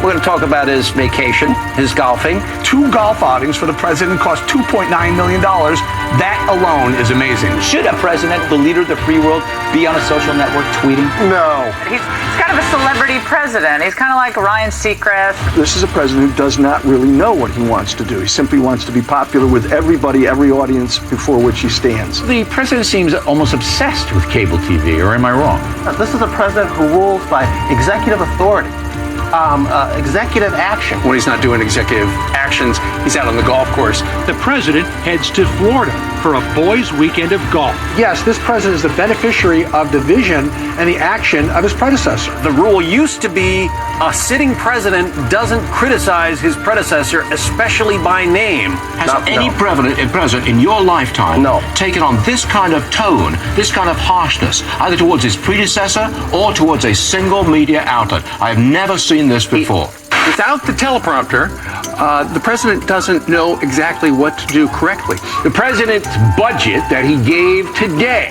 We're going to talk about his vacation, his golfing. 2 golf outings for the president cost $2.9 million. That alone is amazing. Should a president, the leader of the free world, be on a social network tweeting? No. He's kind of a celebrity president. He's kind of like Ryan Seacrest. This is a president who does not really know what he wants to do. He simply wants to be popular with everybody, every audience before which he stands. The president seems almost obsessed with cable TV, or am I wrong? This is a president who rules by executive authority, executive action. When he's not doing executive actions, he's out on the golf course. The president heads to Florida for a boys' weekend of golf. Yes, this president is the beneficiary of the vision and the action of his predecessor. The rule used to be a sitting president doesn't criticize his predecessor, especially by name. Has any president in your lifetime taken on this kind of tone, this kind of harshness, either towards his predecessor or towards a single media outlet? I have never seen this before. Without the teleprompter, the president doesn't know exactly what to do correctly. The president's budget that he gave today,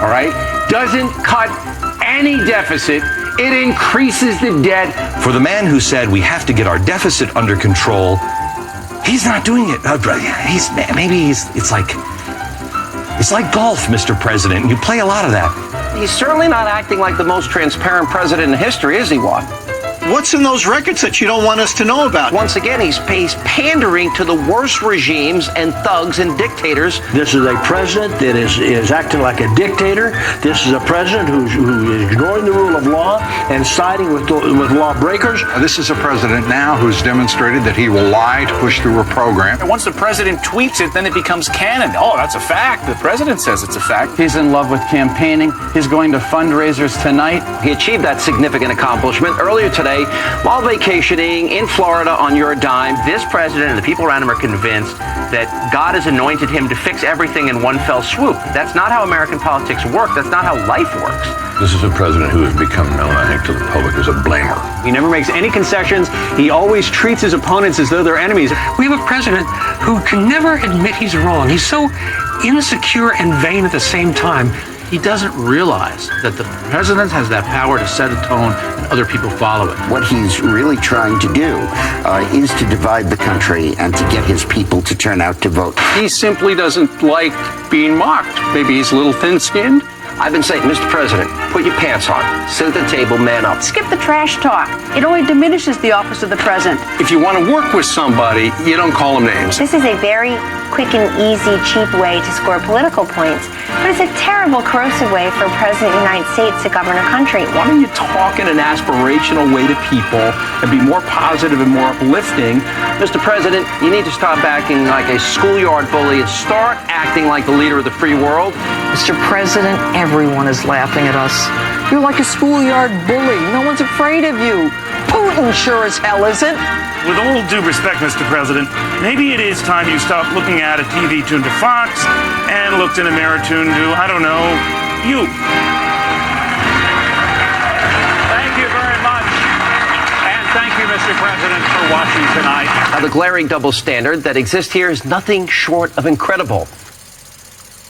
all right, doesn't cut any deficit. It increases the debt. For the man who said we have to get our deficit under control, he's not doing it. It's like golf, Mr. President. You play a lot of that. He's certainly not acting like the most transparent president in history, is he, Watt? What's in those records that you don't want us to know about? Once again, he's pandering to the worst regimes and thugs and dictators. This is a president that is acting like a dictator. This is a president who is ignoring the rule of law and siding with lawbreakers. This is a president now who's demonstrated that he will lie to push through a program. And once the president tweets it, then it becomes canon. Oh, that's a fact. The president says it's a fact. He's in love with campaigning. He's going to fundraisers tonight. He achieved that significant accomplishment earlier today while vacationing in Florida on your dime. This president and the people around him are convinced that God has anointed him to fix everything in one fell swoop. That's not how American politics work. That's not how life works. This is a president who has become known, I think, to the public as a blamer. He never makes any concessions. He always treats his opponents as though they're enemies. We have a president who can never admit he's wrong. He's so insecure and vain at the same time. He doesn't realize that the president has that power to set a tone and other people follow it. What he's really trying to do is to divide the country and to get his people to turn out to vote. He simply doesn't like being mocked. Maybe he's a little thin-skinned. I've been saying, Mr. President, put your pants on. Sit at the table, man up. Skip the trash talk. It only diminishes the office of the president. If you want to work with somebody, you don't call them names. This is a very quick and easy, cheap way to score political points, but it's a terrible, corrosive way for a president of the United States to govern a country. Why don't you talk in an aspirational way to people and be more positive and more uplifting? Mr. President, you need to stop acting like a schoolyard bully and start acting like the leader of the free world. Mr. President, everyone is laughing at us. You're like a schoolyard bully. No one's afraid of you. Putin sure as hell isn't. With all due respect, Mr. President, maybe it is time you stopped looking at a TV tuned to Fox and looked in a mirror tuned to, I don't know, you. Thank you very much. And thank you, Mr. President, for watching tonight. Now, the glaring double standard that exists here is nothing short of incredible.